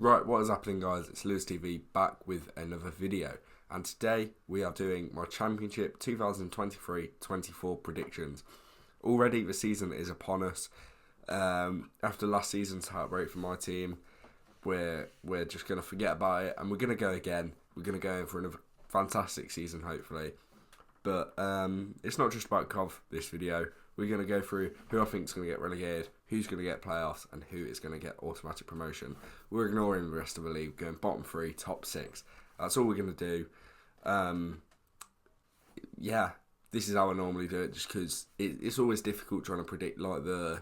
Right, what is happening, guys? It's Lewis TV back with another video, and today we are doing my Championship 2023-24 predictions. Already the season is upon us. After last season's heartbreak for my team, we're just going to forget about it, and we're going to go again. We're going to go in for another fantastic season, hopefully. But it's not just about Cov this video. We're going to go through who I think is going to get relegated, who's going to get playoffs, and who is going to get automatic promotion. We're ignoring the rest of the league, going bottom three, top six. That's all we're going to do. Yeah, this is how I normally do it, just because it's always difficult trying to predict like the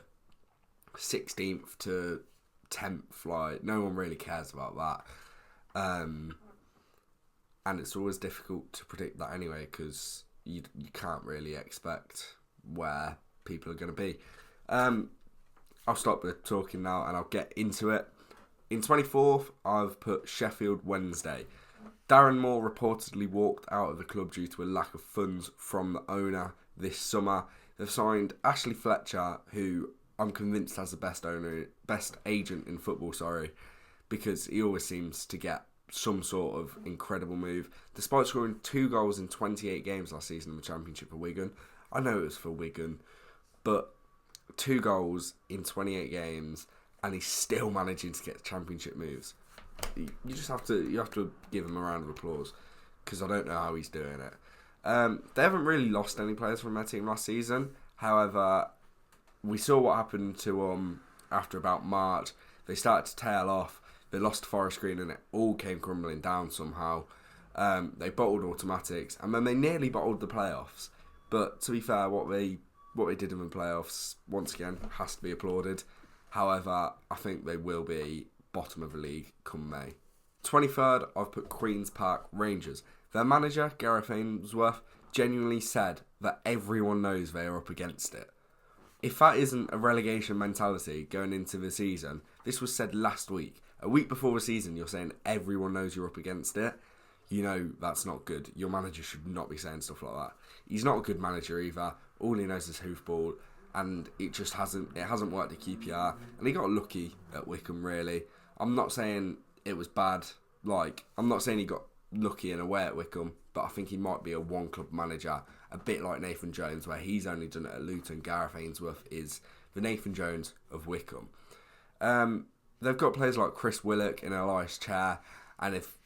16th to 10th. Like, no one really cares about that. And it's always difficult to predict that anyway, because you can't really expect where people are going to be. I'll stop the talking now and I'll get into it. In 24th, I've put Sheffield Wednesday. Darren Moore reportedly walked out of the club due to a lack of funds from the owner this summer. They've signed Ashley Fletcher, who I'm convinced has the best agent in football, because he always seems to get some sort of incredible move. Despite scoring 2 goals in 28 games last season in the Championship for Wigan. I know it was for Wigan, but 2 goals in 28 games, and he's still managing to get Championship moves. You have to give him a round of applause, because I don't know how he's doing it. They haven't really lost any players from their team last season. However, we saw what happened to them after about March. They started to tail off. They lost to Forest Green, and it all came crumbling down somehow. They bottled automatics, and then they nearly bottled the playoffs. But to be fair, what they did in the playoffs, once again, has to be applauded. However, I think they will be bottom of the league come May. 23rd, I've put Queen's Park Rangers. Their manager, Gareth Ainsworth, genuinely said that everyone knows they are up against it. If that isn't a relegation mentality going into the season, this was said last week. A week before the season, you're saying everyone knows you're up against it. You know that's not good. Your manager should not be saying stuff like that. He's not a good manager either. All he knows is hoofball, and it hasn't worked at QPR. And he got lucky at Wycombe, really. I'm not saying it was bad. I'm not saying he got lucky in a way at Wycombe, but I think he might be a one-club manager, a bit like Nathan Jones, where he's only done it at Luton. Gareth Ainsworth is the Nathan Jones of Wycombe. They've got players like Chris Willock and Elias Chair, and if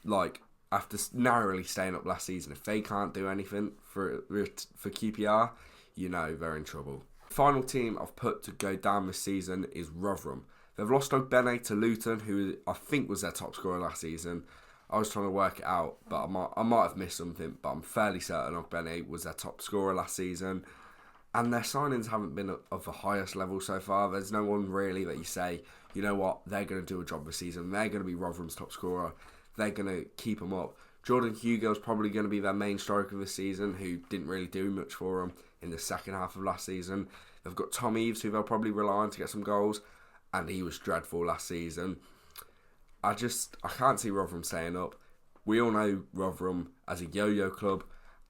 after narrowly staying up last season, if they can't do anything for QPR, you know they're in trouble. Final team I've put to go down this season is Rotherham. They've lost Ogbene to Luton, who I think was their top scorer last season. I was trying to work it out, but I might have missed something, but I'm fairly certain Ogbene was their top scorer last season. And their signings haven't been of the highest level so far. There's no one really that you say, you know what, they're going to do a job this season. They're going to be Rotherham's top scorer. They're going to keep them up. Jordan Hugo's probably going to be their main striker this season, who didn't really do much for them in the second half of last season. They've got Tom Eaves, who they'll probably rely on to get some goals, and he was dreadful last season. I can't see Rotherham staying up. We all know Rotherham as a yo-yo club,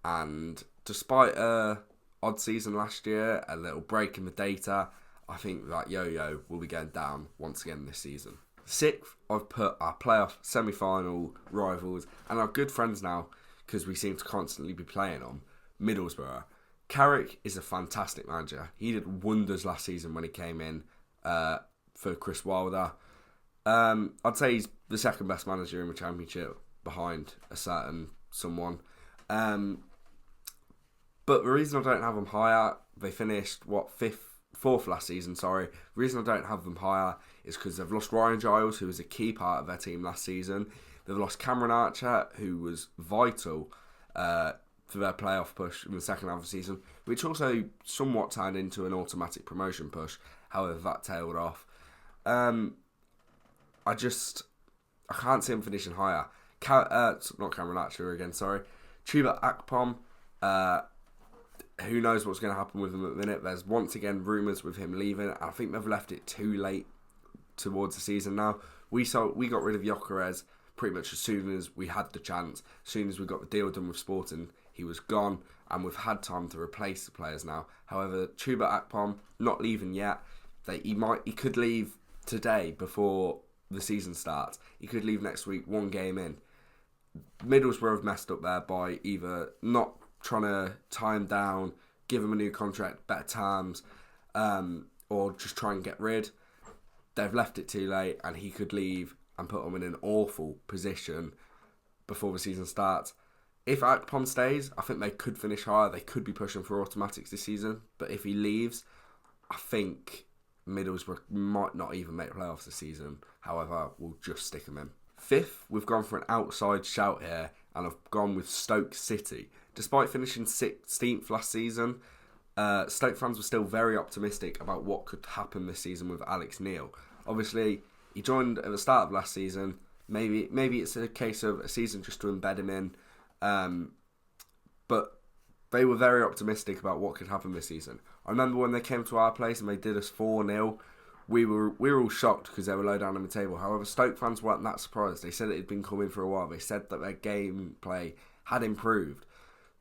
and despite odd season last year, a little break in the data, I think that yo-yo will be going down once again this season. 6th, I've put our playoff semi-final rivals, and our good friends now, because we seem to constantly be playing on, Middlesbrough. Carrick is a fantastic manager. He did wonders last season when he came in for Chris Wilder. I'd say he's the second best manager in the Championship, behind a certain someone. But the reason I don't have them higher, they finished, fourth last season, The reason I don't have them higher is because they've lost Ryan Giles, who was a key part of their team last season. They've lost Cameron Archer, who was vital for their playoff push in the second half of the season, which also somewhat turned into an automatic promotion push. However, that tailed off. I can't see him finishing higher. Not Cameron Archer again, Chuba Akpom. Who knows what's going to happen with him at the minute. There's once again rumours with him leaving. I think they've left it too late towards the season now. We got rid of Gyökeres pretty much as soon as we had the chance. As soon as we got the deal done with Sporting, he was gone, and we've had time to replace the players now. However, Chuba Akpom not leaving yet. He could leave today before the season starts. He could leave next week, one game in. Middlesbrough have messed up there by either not trying to tie him down, give him a new contract, better terms, or just try and get rid. They've left it too late, and he could leave and put him in an awful position before the season starts. If Akpom stays, I think they could finish higher. They could be pushing for automatics this season. But if he leaves, I think Middlesbrough might not even make playoffs this season. However, we'll just stick him in. Fifth, we've gone for an outside shout here, and I've gone with Stoke City. Despite finishing 16th last season, Stoke fans were still very optimistic about what could happen this season with Alex Neil. Obviously, he joined at the start of last season. Maybe it's a case of a season just to embed him in. But they were very optimistic about what could happen this season. I remember when they came to our place and they did us 4-0. We were all shocked because they were low down on the table. However, Stoke fans weren't that surprised. They said it had been coming for a while. They said that their gameplay had improved.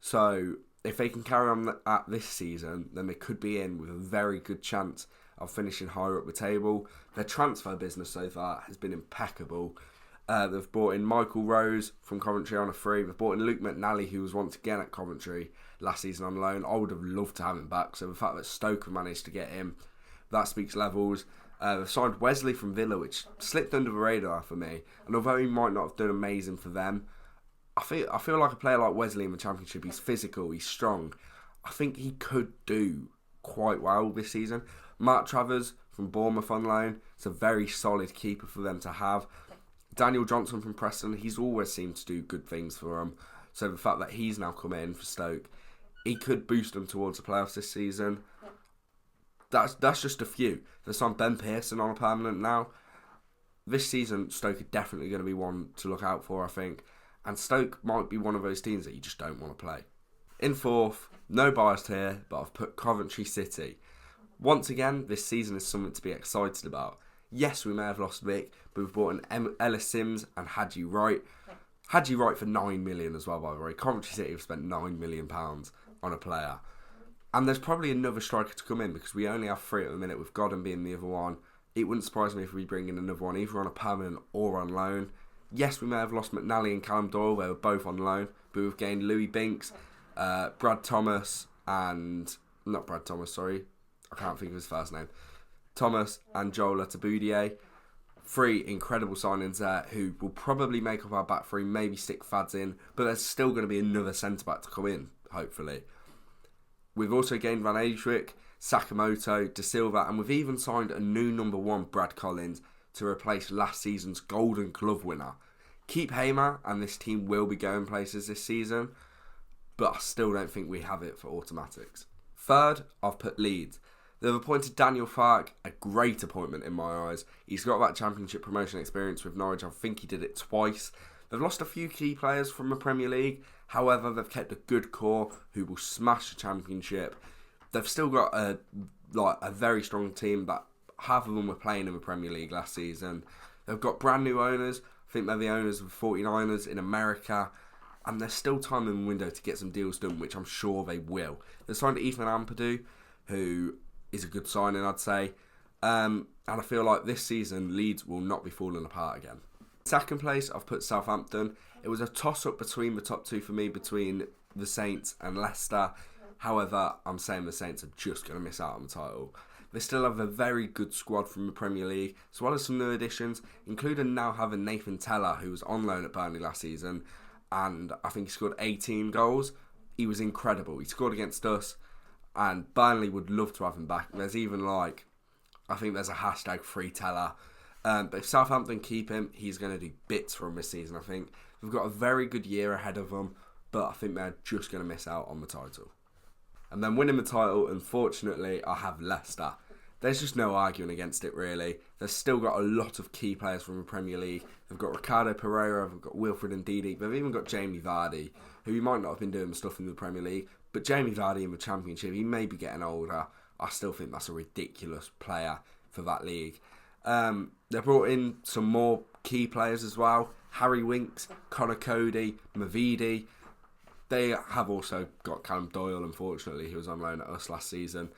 So if they can carry on at this season, then they could be in with a very good chance of finishing higher up the table. Their transfer business so far has been impeccable. They've brought in Michael Rose from Coventry on a free. They've brought in Luke McNally, who was once again at Coventry last season on loan. I would have loved to have him back. So the fact that Stoke have managed to get him, that speaks levels. They've signed Wesley from Villa, which slipped under the radar for me. And although he might not have done amazing for them, I feel like a player like Wesley in the Championship, he's physical, he's strong. I think he could do quite well this season. Mark Travers from Bournemouth on loan. It's a very solid keeper for them to have. Daniel Johnson from Preston, he's always seemed to do good things for them. So the fact that he's now come in for Stoke, he could boost them towards the playoffs this season. That's just a few. They've signed Ben Pearson on a permanent now. This season, Stoke are definitely going to be one to look out for, I think. And Stoke might be one of those teams that you just don't want to play. In fourth, no bias here, but I've put Coventry City. Once again, this season is something to be excited about. Yes, we may have lost Vic, but we've brought in Ellis Sims and Hadji Wright. Hadji Wright for 9 million as well, by the way. Coventry City have spent £9 million on a player. And there's probably another striker to come in because we only have 3 at the minute, with Godden being the other one. It wouldn't surprise me if we bring in another one, either on a permanent or on loan. Yes, we may have lost McNally and Callum Doyle. They were both on loan. But we've gained Louis Binks, Brad Thomas, and... Not Brad Thomas, sorry. I can't think of his first name. Thomas and Joel Ataboudier. 3 incredible signings there who will probably make up our back 3, maybe stick Fads in. But there's still going to be another centre-back to come in, hopefully. We've also gained Van Eyschwick, Sakamoto, De Silva, and we've even signed a new number 1, Brad Collins, to replace last season's Golden Glove winner. Keep Hamer, and this team will be going places this season, but I still don't think we have it for automatics. Third, I've put Leeds. They've appointed Daniel Farke, a great appointment in my eyes. He's got that Championship promotion experience with Norwich. I think he did it twice. They've lost a few key players from the Premier League. However, they've kept a good core who will smash the Championship. They've still got a very strong team that half of them were playing in the Premier League last season. They've got brand new owners. I think they're the owners of the 49ers in America. And there's still time in the window to get some deals done, which I'm sure they will. They signed Ethan Ampadu, who is a good signing, I'd say. And I feel like this season, Leeds will not be falling apart again. Second place, I've put Southampton. It was a toss-up between the top 2 for me, between the Saints and Leicester. However, I'm saying the Saints are just going to miss out on the title. They still have a very good squad from the Premier League, as well as some new additions, including now having Nathan Teller, who was on loan at Burnley last season, and I think he scored 18 goals. He was incredible. He scored against us, and Burnley would love to have him back. There's even I think there's a hashtag free Teller. But if Southampton keep him, he's going to do bits for him this season, I think. We've got a very good year ahead of them, but I think they're just going to miss out on the title. And then winning the title, unfortunately, I have Leicester. There's just no arguing against it, really. They've still got a lot of key players from the Premier League. They've got Ricardo Pereira, they've got Wilfred Ndidi, they've even got Jamie Vardy, who he might not have been doing stuff in the Premier League, but Jamie Vardy in the Championship, he may be getting older. I still think that's a ridiculous player for that league. They brought in some more key players as well. Harry Winks, Connor Cody, Mavidi. They have also got Callum Doyle, unfortunately, who was on loan at us last season.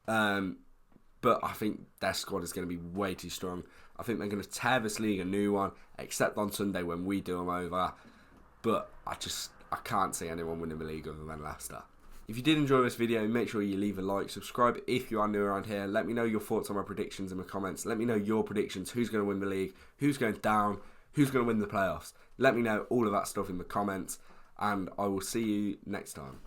But I think their squad is going to be way too strong. I think they're going to tear this league a new one, except on Sunday when we do them over. But I can't see anyone winning the league other than Leicester. If you did enjoy this video, make sure you leave a like, subscribe if you are new around here. Let me know your thoughts on my predictions in the comments. Let me know your predictions, who's going to win the league, who's going down, who's going to win the playoffs. Let me know all of that stuff in the comments, and I will see you next time.